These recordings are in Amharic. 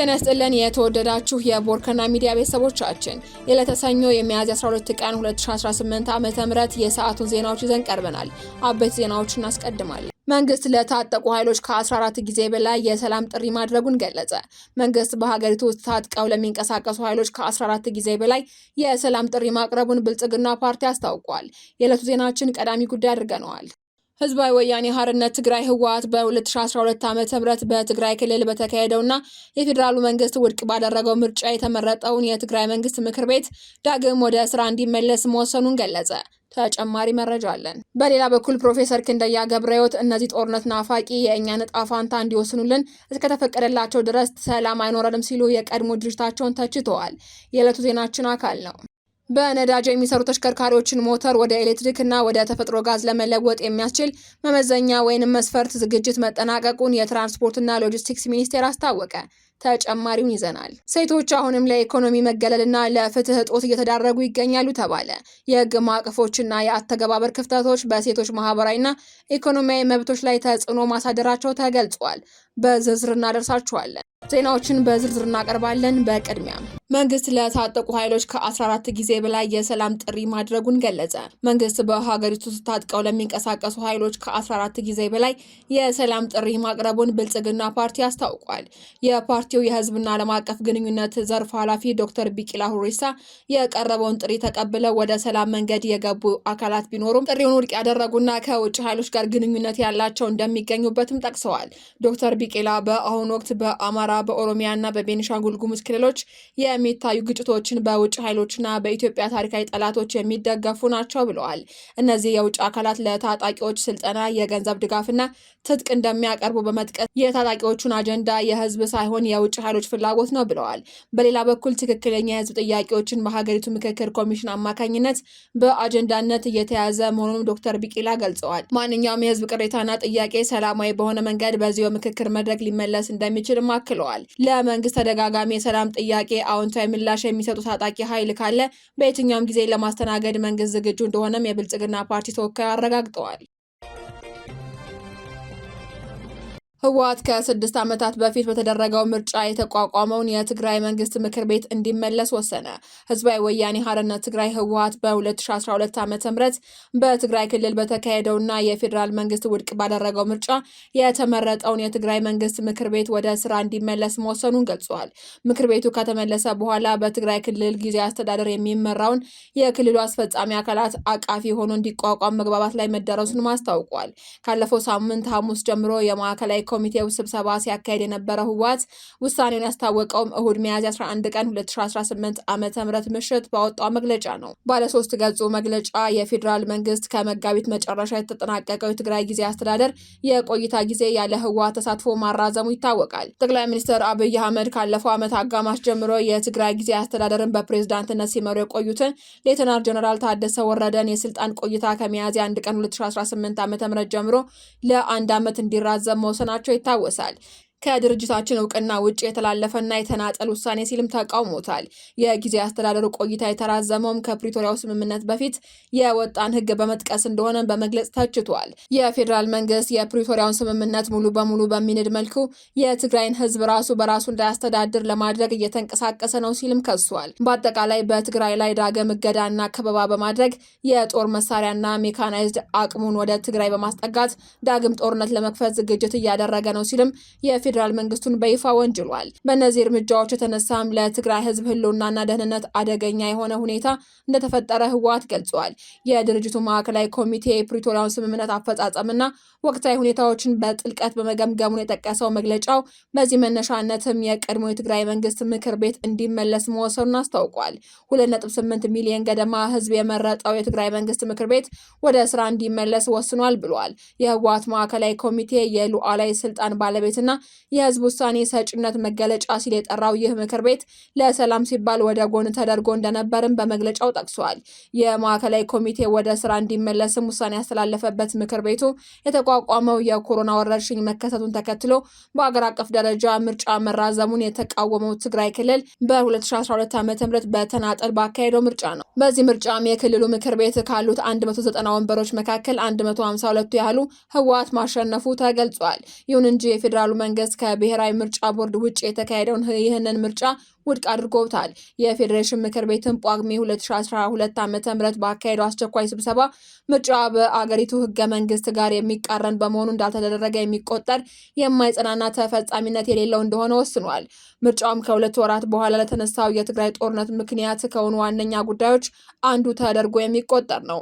ጤና ይስጥልን የተወደዳችሁ የቦርከና ሚዲያ ቤተሰቦቻችን የዕለተ ሰኞ የሚያዝያ 12 ቀን 2018 ዓ.ም የሰዓቱን ዜናዎች ይዘን ቀርበናል። አበይት ዜናዎችን እናስቀድማለን። መንግስት ለታጠቁ ኃይሎች ከ14 ጊዜ በላይ የሰላም ጥሪ ማድረጉን ገለጸ። መንግስት በሀገሪቱ ውስጥ ታጥቀው ለሚንቀሳቀሱ ኃይሎች ከ14 ጊዜ በላይ የሰላም ጥሪ ማቅረቡን ብልጽግና ፓርቲ አስታውቋል። የዕለቱ ዜናችን ቀዳሚ ጉዳይ አድርገነዋል። ህዝባዊ ወያኔ ሓርነት ትግራይ ህወሓት በ2012 ዓ.ም በትግራይ ክልል በተካሄደውና የፌዴራሉ መንግስት ውድቅ ባደረገው ምርጫ የተመረጠውን የትግራይ መንግስት ምክር ቤት ዳግም ወደ ስራ እንዲመለስ መወሰኑን ገለጸ። ተጨማሪ መረጃ አለን። በሌላ በኩል ፕሮፌሰር ክንደያ ገብረሕይወት እነዚህ ጦርነት ናፋቂ የእኛን ዕጣ ፋንታ እንዲወስኑልን እስከተፈቀደላቸው ድረስ ሰላም አይኖረንም ሲሉ የቀድሞ ድርጅታቸውን ተችተዋል። የዕለቱ ዜናችን አካል ነው። በነዳጅ የሚሰሩ ተሽከርካሪዎችን ሞተር ወደ ኤሌክትሪክ እና ወደ ተፈጥሮ ጋዝ ለመለወጥ የሚያስችል መመዘኛ ወይንም መስፈርት ዝግጅት መጠናቀቁን የትራንስፖርትና ሎጂስቲክስ ሚኒስቴር አስታወቀ። ተጨማሪውን ይዘናል። ሴቶች አሁንም ለኢኮኖሚ መገለልና ለፍትህ እጦት እየተዳረጉ ይገኛሉ ተባለ። የህግ ማዕቀፎችና የአተገባበር ክፍተቶች በሴቶች ማህበራዊና ኢኮኖሚያዊ መብቶች ላይ ተጽዕኖ ማሳደራቸው ተገልጿል። በዝርዝር እናደርሳችኋለን። ዜናዎችን በዝርዝር እናቀርባለን። በቅድሚያ መንግስት ለታጠቁ ኃይሎች ከ14 ጊዜ በላይ የሰላም ጥሪ ማድረጉን ገለጸ። መንግስት በሀገሪቱ ውስጥ ታጥቀው ለሚንቀሳቀሱ ኃይሎች ከ14 ጊዜ በላይ የሰላም ጥሪ ማቅረቡን ብልጽግና ፓርቲ አስታውቋል። የፓርቲው የህዝብና ዓለም አቀፍ ግንኙነት ዘርፍ ኃላፊ ዶክተር ቢቂላ ሁሪሳ የቀረበውን ጥሪ ተቀብለው ወደ ሰላም መንገድ የገቡ አካላት ቢኖሩም ጥሪውን ውድቅ ያደረጉና ከውጭ ኃይሎች ጋር ግንኙነት ያላቸው እንደሚገኙበትም ጠቅሰዋል። ዶክተር ቢቂላ በአሁኑ ወቅት በአማራ በኦሮሚያ እና በቤኒሻንጉል ጉሙዝ ክልሎች የሚታዩ ግጭቶችን በውጭ ኃይሎችና በኢትዮጵያ ታሪካዊ ጠላቶች የሚደገፉ ናቸው ብለዋል። እነዚህ የውጭ አካላት ለታጣቂዎች ስልጠና፣ የገንዘብ ድጋፍና ትጥቅ እንደሚያቀርቡ በመጥቀስ የታጣቂዎቹን አጀንዳ የህዝብ ሳይሆን የውጭ ኃይሎች ፍላጎት ነው ብለዋል። በሌላ በኩል ትክክለኛ የህዝብ ጥያቄዎችን በሀገሪቱ ምክክር ኮሚሽን አማካኝነት በአጀንዳነት እየተያዘ መሆኑን ዶክተር ቢቂላ ገልጸዋል። ማንኛውም የህዝብ ቅሬታና ጥያቄ ሰላማዊ በሆነ መንገድ በዚህ በምክክር መድረክ ሊመለስ እንደሚችልም አክለዋል። ለመንግስት ተደጋጋሚ የሰላም ጥያቄ አዎንታዊ ምላሽ የሚሰጡ ታጣቂ ኃይል ካለ በየትኛውም ጊዜ ለማስተናገድ መንግስት ዝግጁ እንደሆነም የብልጽግና ፓርቲ ተወካዩ አረጋግጠዋል። ህወሓት ከ6 ዓመታት በፊት በተደረገው ምርጫ የተቋቋመውን የትግራይ መንግስት ምክር ቤት እንዲመለስ ወሰነ። ህዝባዊ ወያኔ ሓርነት ትግራይ ህወሓት በ2012 ዓ.ም በትግራይ ክልል በተካሄደውና የፌዴራል መንግስት ውድቅ ባደረገው ምርጫ የተመረጠውን የትግራይ መንግስት ምክር ቤት ወደ ስራ እንዲመለስ መወሰኑን ገልጿል። ምክር ቤቱ ከተመለሰ በኋላ በትግራይ ክልል ጊዜያዊ አስተዳደር የሚመራውን የክልሉ አስፈጻሚ አካላት አቃፊ ሆኖ እንዲቋቋም መግባባት ላይ መደረሱን አስታውቋል። ካለፈው ሳምንት ሐሙስ ጀምሮ የማዕከላዊ ኮሚቴው ስብሰባ ሲያካሄድ የነበረው ህወሓት ውሳኔውን ያስታወቀውም እሁድ ሚያዝያ 11 ቀን 2018 ዓ.ም ምሽት ባወጣው መግለጫ ነው። ባለ 3 ገጹ መግለጫ የፌዴራል መንግስት ከመጋቢት መጨረሻ የተጠናቀቀው የትግራይ ጊዜያዊ አስተዳደር የቆይታ ጊዜ ያለ ህወሓት ተሳትፎ ማራዘሙ ይታወቃል። ጠቅላይ ሚኒስትር አብይ አህመድ ካለፈው ዓመት አጋማሽ ጀምሮ የትግራይ ጊዜያዊ አስተዳደርን በፕሬዝዳንትነት ሲመሩ የቆዩትን ሌተናል ጀነራል ታደሰ ወረደን የስልጣን ቆይታ ከሚያዝያ 1 ቀን 2018 ዓ.ም ጀምሮ ለ1 ዓመት እንዲራዘም መወሰናቸው ይታወሳል። ከድርጅታችን እውቅና ውጭ የተላለፈና የተናጠል ውሳኔ ሲልም ተቃውሞታል። የጊዜ አስተዳደሩ ቆይታ የተራዘመውም ከፕሪቶሪያው ስምምነት በፊት የወጣን ህግ በመጥቀስ እንደሆነ በመግለጽ ተችቷል። የፌዴራል መንግስት የፕሪቶሪያውን ስምምነት ሙሉ በሙሉ በሚንድ መልኩ የትግራይን ህዝብ ራሱ በራሱ እንዳያስተዳድር ለማድረግ እየተንቀሳቀሰ ነው ሲልም ከሷል። በአጠቃላይ በትግራይ ላይ ዳግም እገዳና ከበባ በማድረግ የጦር መሳሪያና ሜካናይዝድ አቅሙን ወደ ትግራይ በማስጠጋት ዳግም ጦርነት ለመክፈት ዝግጅት እያደረገ ነው ሲልም ፌዴራል መንግስቱን በይፋ ወንጅሏል። በእነዚህ እርምጃዎች የተነሳም ለትግራይ ህዝብ ህልውናና ደህንነት አደገኛ የሆነ ሁኔታ እንደተፈጠረ ህወሓት ገልጿል። የድርጅቱ ማዕከላዊ ኮሚቴ የፕሪቶሪያውን ስምምነት አፈጻጸምና ወቅታዊ ሁኔታዎችን በጥልቀት በመገምገሙን የጠቀሰው መግለጫው በዚህ መነሻነትም የቀድሞ የትግራይ መንግስት ምክር ቤት እንዲመለስ መወሰኑን አስታውቋል። 2.8 ሚሊዮን ገደማ ህዝብ የመረጠው የትግራይ መንግስት ምክር ቤት ወደ ስራ እንዲመለስ ወስኗል ብሏል። የህወሓት ማዕከላዊ ኮሚቴ የሉዓላዊ ስልጣን ባለቤትና የህዝብ ውሳኔ ሰጭነት መገለጫ ሲል የጠራው ይህ ምክር ቤት ለሰላም ሲባል ወደ ጎን ተደርጎ እንደነበርም በመግለጫው ጠቅሷል። የማዕከላዊ ኮሚቴ ወደ ስራ እንዲመለስም ውሳኔ ያስተላለፈበት ምክር ቤቱ የተቋቋመው የኮሮና ወረርሽኝ መከሰቱን ተከትሎ በአገር አቀፍ ደረጃ ምርጫ መራዘሙን የተቃወመው ትግራይ ክልል በ2012 ዓ.ም በተናጠል ባካሄደው ምርጫ ነው። በዚህ ምርጫም የክልሉ ምክር ቤት ካሉት 190 ወንበሮች መካከል 152 ያህሉ ህወሓት ማሸነፉ ተገልጿል። ይሁን እንጂ የፌዴራሉ መንግስት በመጥቀስ ከብሔራዊ ምርጫ ቦርድ ውጭ የተካሄደውን ይህንን ምርጫ ውድቅ አድርጎታል። የፌዴሬሽን ምክር ቤትን ጳጉሜ 2012 ዓ.ም ባካሄደው አስቸኳይ ስብሰባ ምርጫ በአገሪቱ ህገ መንግስት ጋር የሚቃረን በመሆኑ እንዳልተደረገ የሚቆጠር የማይጸናና ተፈጻሚነት የሌለው እንደሆነ ወስኗል። ምርጫውም ከሁለት ወራት በኋላ ለተነሳው የትግራይ ጦርነት ምክንያት ከሆኑ ዋነኛ ጉዳዮች አንዱ ተደርጎ የሚቆጠር ነው።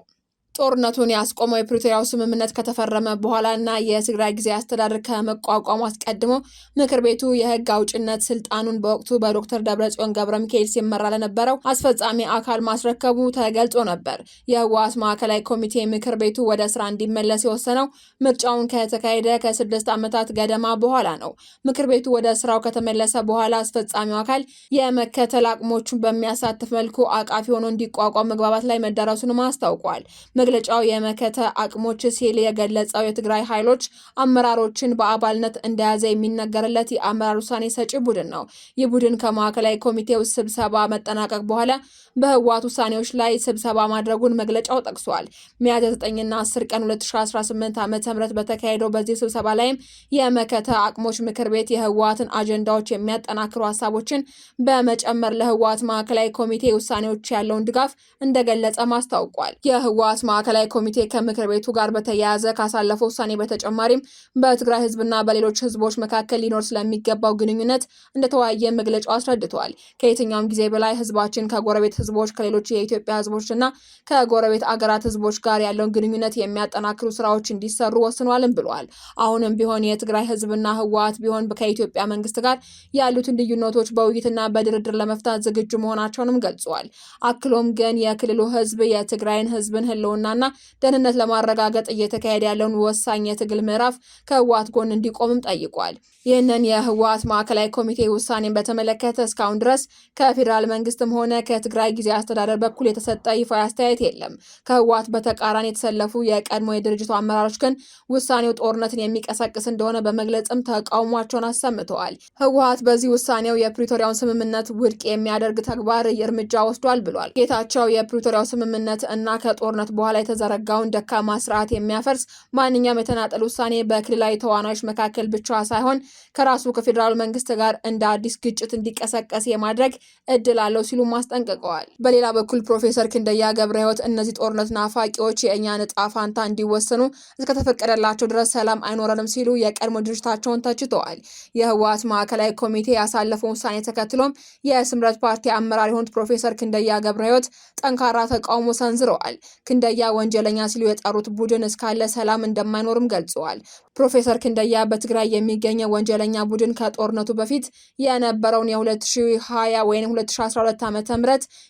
ጦርነቱን ያስቆመው የፕሪቶሪያው ስምምነት ከተፈረመ በኋላና የትግራይ ጊዜያዊ አስተዳደር ከመቋቋሙ አስቀድሞ ምክር ቤቱ የህግ አውጭነት ስልጣኑን በወቅቱ በዶክተር ደብረጽዮን ገብረ ሚካኤል ሲመራ ለነበረው አስፈጻሚ አካል ማስረከቡ ተገልጾ ነበር። የህወሓት ማዕከላዊ ኮሚቴ ምክር ቤቱ ወደ ስራ እንዲመለስ የወሰነው ምርጫውን ከተካሄደ ከ6 ዓመታት ገደማ በኋላ ነው። ምክር ቤቱ ወደ ስራው ከተመለሰ በኋላ አስፈጻሚው አካል የመከተል አቅሞቹን በሚያሳትፍ መልኩ አቃፊ ሆኖ እንዲቋቋም መግባባት ላይ መደረሱንም አስታውቋል። መግለጫው የመከተ አቅሞች ሲል የገለጸው የትግራይ ኃይሎች አመራሮችን በአባልነት እንደያዘ የሚነገርለት የአመራር ውሳኔ ሰጪ ቡድን ነው። ይህ ቡድን ከማዕከላዊ ኮሚቴው ስብሰባ መጠናቀቅ በኋላ በህወሓት ውሳኔዎች ላይ ስብሰባ ማድረጉን መግለጫው ጠቅሷል። ሚያዝያ 9ና 10 ቀን 2018 ዓ.ም በተካሄደው በዚህ ስብሰባ ላይም የመከተ አቅሞች ምክር ቤት የህወሓትን አጀንዳዎች የሚያጠናክሩ ሀሳቦችን በመጨመር ለህወሓት ማዕከላዊ ኮሚቴ ውሳኔዎች ያለውን ድጋፍ እንደገለጸ ማስታውቋል። የህወሓት ማዕከላዊ ኮሚቴ ከምክር ቤቱ ጋር በተያያዘ ካሳለፈው ውሳኔ በተጨማሪም በትግራይ ህዝብና በሌሎች ህዝቦች መካከል ሊኖር ስለሚገባው ግንኙነት እንደተወያየ መግለጫው አስረድቷል። ከየትኛውም ጊዜ በላይ ህዝባችን ከጎረቤት ህዝቦች፣ ከሌሎች የኢትዮጵያ ህዝቦችና ከጎረቤት አገራት ህዝቦች ጋር ያለውን ግንኙነት የሚያጠናክሩ ስራዎች እንዲሰሩ ወስኗልም ብሏል። አሁንም ቢሆን የትግራይ ህዝብና ህወሓት ቢሆን ከኢትዮጵያ መንግስት ጋር ያሉትን ልዩነቶች በውይይትና በድርድር ለመፍታት ዝግጁ መሆናቸውንም ገልጿል። አክሎም ግን የክልሉ ህዝብ የትግራይን ህዝብን ህልውናና ደህንነት ለማረጋገጥ እየተካሄደ ያለውን ወሳኝ የትግል ምዕራፍ ከህወሓት ጎን እንዲቆምም ጠይቋል። ይህንን የህወሓት ማዕከላዊ ኮሚቴ ውሳኔን በተመለከተ እስካሁን ድረስ ከፌዴራል መንግስትም ሆነ ከትግራይ ጊዜያዊ አስተዳደር በኩል የተሰጠ ይፋዊ አስተያየት የለም። ከህወሓት በተቃራኒ የተሰለፉ የቀድሞ የድርጅቱ አመራሮች ግን ውሳኔው ጦርነትን የሚቀሰቅስ እንደሆነ በመግለጽም ተቃውሟቸውን አሰምተዋል። ህወሓት በዚህ ውሳኔው የፕሪቶሪያውን ስምምነት ውድቅ የሚያደርግ ተግባር እርምጃ ወስዷል ብሏል። ጌታቸው የፕሪቶሪያው ስምምነት እና ከጦርነት በኋላ የተዘረጋውን ደካማ ስርዓት የሚያፈርስ ማንኛውም የተናጠል ውሳኔ በክልላዊ ተዋናዮች መካከል ብቻ ሳይሆን ከራሱ ከፌዴራል መንግስት ጋር እንደ አዲስ ግጭት እንዲቀሰቀስ የማድረግ እድል አለው ሲሉ ማስጠንቅቀዋል። በሌላ በኩል ፕሮፌሰር ክንደያ ገብረ ሕይወት እነዚህ ጦርነት ናፋቂዎች የእኛን ዕጣ ፋንታ እንዲወሰኑ እስከተፈቀደላቸው ድረስ ሰላም አይኖረንም ሲሉ የቀድሞ ድርጅታቸውን ተችተዋል። የህወሓት ማዕከላዊ ኮሚቴ ያሳለፈውን ውሳኔ ተከትሎም የስምረት ፓርቲ አመራር የሆኑት ፕሮፌሰር ክንደያ ገብረ ሕይወት ጠንካራ ተቃውሞ ሰንዝረዋል። ክንደያ ወንጀለኛ ሲሉ የጠሩት ቡድን እስካለ ሰላም እንደማይኖርም ገልጸዋል። ፕሮፌሰር ክንደያ በትግራይ የሚገኘው ወንጀለኛ ቡድን ከጦርነቱ በፊት የነበረውን የ2020 ወይም 2012 ዓ.ም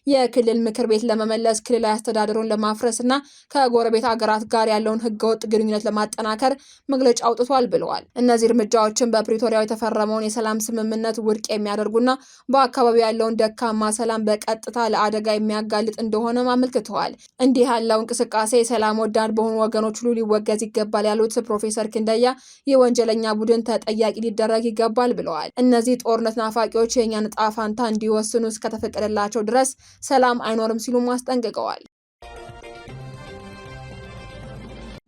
የክልል ምክር ቤት ለመመለስ ክልላዊ አስተዳደሩን ለማፍረስና ከጎረቤት አገራት ጋር ያለውን ህገወጥ ግንኙነት ለማጠናከር መግለጫ አውጥቷል ብለዋል። እነዚህ እርምጃዎችን በፕሪቶሪያው የተፈረመውን የሰላም ስምምነት ውድቅ የሚያደርጉና በአካባቢው ያለውን ደካማ ሰላም በቀጥታ ለአደጋ የሚያጋልጥ እንደሆነም አመልክተዋል። እንዲህ ያለው እንቅስቃሴ ሰላም ወዳድ በሆኑ ወገኖች ሁሉ ሊወገዝ ይገባል ያሉት ፕሮፌሰር ክንደያ የወንጀለኛ ቡድን ተጠያቂ ሊደረግ ይገባል ብለዋል። እነዚህ ጦርነት ናፋቂዎች የእኛን ዕጣ ፋንታ እንዲወስኑ እስከተፈቀደላቸው ድረስ ሰላም አይኖርም ሲሉ አስጠንቅቀዋል።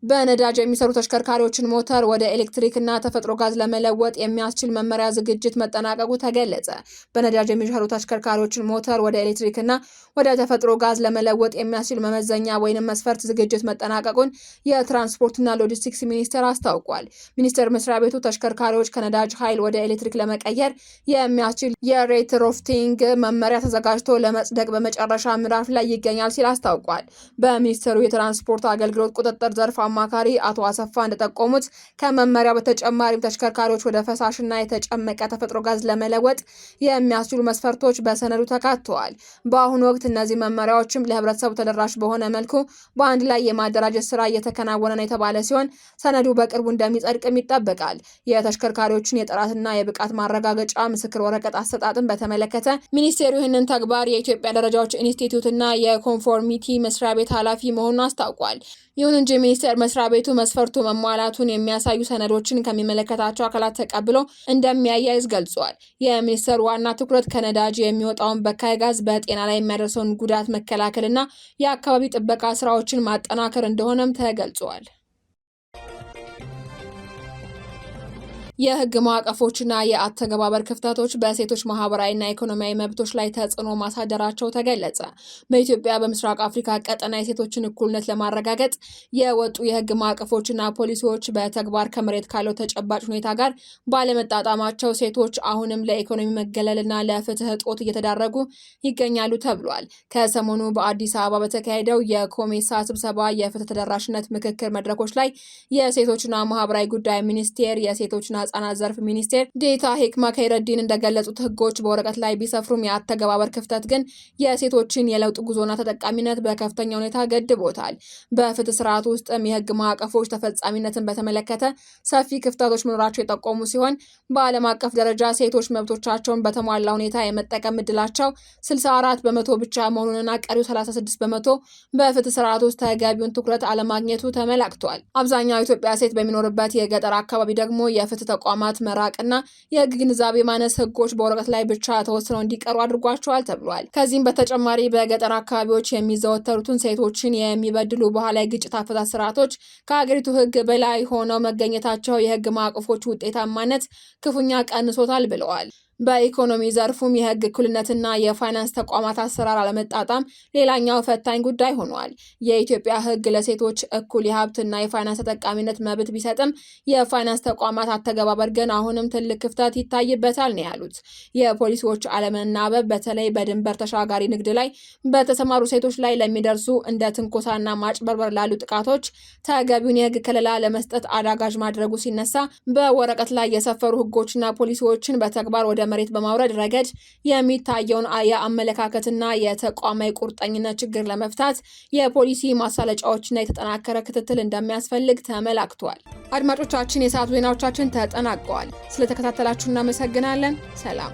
በነዳጅ የሚሰሩ ተሽከርካሪዎችን ሞተር ወደ ኤሌክትሪክና ተፈጥሮ ጋዝ ለመለወጥ የሚያስችል መመሪያ ዝግጅት መጠናቀቁ ተገለጸ። በነዳጅ የሚሰሩ ተሽከርካሪዎችን ሞተር ወደ ኤሌክትሪክና ወደ ተፈጥሮ ጋዝ ለመለወጥ የሚያስችል መመዘኛ ወይንም መስፈርት ዝግጅት መጠናቀቁን የትራንስፖርትና ሎጂስቲክስ ሚኒስቴር አስታውቋል። ሚኒስቴር መስሪያ ቤቱ ተሽከርካሪዎች ከነዳጅ ኃይል ወደ ኤሌክትሪክ ለመቀየር የሚያስችል የሬትሮፊቲንግ መመሪያ ተዘጋጅቶ ለመጽደቅ በመጨረሻ ምዕራፍ ላይ ይገኛል ሲል አስታውቋል። በሚኒስቴሩ የትራንስፖርት አገልግሎት ቁጥጥር ዘርፍ አማካሪ አቶ አሰፋ እንደጠቆሙት ከመመሪያው በተጨማሪም ተሽከርካሪዎች ወደ ፈሳሽና የተጨመቀ ተፈጥሮ ጋዝ ለመለወጥ የሚያስችሉ መስፈርቶች በሰነዱ ተካተዋል። በአሁኑ ወቅት እነዚህ መመሪያዎችም ለህብረተሰቡ ተደራሽ በሆነ መልኩ በአንድ ላይ የማደራጀት ስራ እየተከናወነ ነው የተባለ ሲሆን ሰነዱ በቅርቡ እንደሚጸድቅም ይጠበቃል። የተሽከርካሪዎችን የጥራትና የብቃት ማረጋገጫ ምስክር ወረቀት አሰጣጥን በተመለከተ ሚኒስቴሩ ይህንን ተግባር የኢትዮጵያ ደረጃዎች ኢንስቲትዩትና የኮንፎርሚቲ መስሪያ ቤት ኃላፊ መሆኑን አስታውቋል። ይሁን እንጂ ሚኒስቴር መስሪያ ቤቱ መስፈርቱ መሟላቱን የሚያሳዩ ሰነዶችን ከሚመለከታቸው አካላት ተቀብሎ እንደሚያያይዝ ገልጿል። የሚኒስቴሩ ዋና ትኩረት ከነዳጅ የሚወጣውን በካይ ጋዝ በጤና ላይ የሚያደርሰውን ጉዳት መከላከልና የአካባቢ ጥበቃ ስራዎችን ማጠናከር እንደሆነም ተገልጿል። የህግ ማዕቀፎችና የአተገባበር ክፍተቶች በሴቶች ማህበራዊና ኢኮኖሚያዊ መብቶች ላይ ተጽዕኖ ማሳደራቸው ተገለጸ። በኢትዮጵያ በምስራቅ አፍሪካ ቀጠና የሴቶችን እኩልነት ለማረጋገጥ የወጡ የህግ ማዕቀፎችና ፖሊሲዎች በተግባር ከመሬት ካለው ተጨባጭ ሁኔታ ጋር ባለመጣጣማቸው ሴቶች አሁንም ለኢኮኖሚ መገለልና ለፍትህ እጦት እየተዳረጉ ይገኛሉ ተብሏል። ከሰሞኑ በአዲስ አበባ በተካሄደው የኮሜሳ ስብሰባ የፍትህ ተደራሽነት ምክክር መድረኮች ላይ የሴቶችና ማህበራዊ ጉዳይ ሚኒስቴር፣ የሴቶችና ህጻናት ዘርፍ ሚኒስቴር ዴኤታ ሂክማ ከይረዲን እንደገለጹት ህጎች በወረቀት ላይ ቢሰፍሩም የአተገባበር ክፍተት ግን የሴቶችን የለውጥ ጉዞና ተጠቃሚነት በከፍተኛ ሁኔታ ገድቦታል። በፍትህ ስርዓት ውስጥም የህግ ማዕቀፎች ተፈጻሚነትን በተመለከተ ሰፊ ክፍተቶች መኖራቸው የጠቆሙ ሲሆን በዓለም አቀፍ ደረጃ ሴቶች መብቶቻቸውን በተሟላ ሁኔታ የመጠቀም እድላቸው 64 በመቶ ብቻ መሆኑንና ቀሪው 36 በመቶ በፍትህ ስርዓት ውስጥ ተገቢውን ትኩረት አለማግኘቱ ተመላክቷል። አብዛኛው ኢትዮጵያ ሴት በሚኖርበት የገጠር አካባቢ ደግሞ የፍትህ ተቋማት መራቅና የህግ ግንዛቤ ማነስ ህጎች በወረቀት ላይ ብቻ ተወስነው እንዲቀሩ አድርጓቸዋል ተብሏል። ከዚህም በተጨማሪ በገጠር አካባቢዎች የሚዘወተሩትን ሴቶችን የሚበድሉ ባህላዊ ግጭት አፈታት ስርዓቶች ከሀገሪቱ ህግ በላይ ሆነው መገኘታቸው የህግ ማዕቀፎች ውጤታማነት ክፉኛ ቀንሶታል ብለዋል። በኢኮኖሚ ዘርፉም የህግ እኩልነትና የፋይናንስ ተቋማት አሰራር አለመጣጣም ሌላኛው ፈታኝ ጉዳይ ሆኗል። የኢትዮጵያ ህግ ለሴቶች እኩል የሀብትና የፋይናንስ ተጠቃሚነት መብት ቢሰጥም የፋይናንስ ተቋማት አተገባበር ግን አሁንም ትልቅ ክፍተት ይታይበታል ነው ያሉት። የፖሊሲዎች አለመናበብ በተለይ በድንበር ተሻጋሪ ንግድ ላይ በተሰማሩ ሴቶች ላይ ለሚደርሱ እንደ ትንኮሳና ማጭበርበር ላሉ ጥቃቶች ተገቢውን የህግ ከለላ ለመስጠት አዳጋጅ ማድረጉ ሲነሳ፣ በወረቀት ላይ የሰፈሩ ህጎችና ፖሊሲዎችን በተግባር ወደ መሬት በማውረድ ረገድ የሚታየውን የአመለካከትና የተቋማዊ ቁርጠኝነት ችግር ለመፍታት የፖሊሲ ማሳለጫዎችና የተጠናከረ ክትትል እንደሚያስፈልግ ተመላክቷል። አድማጮቻችን፣ የሰዓቱ ዜናዎቻችን ተጠናቀዋል። ስለተከታተላችሁ እናመሰግናለን። ሰላም።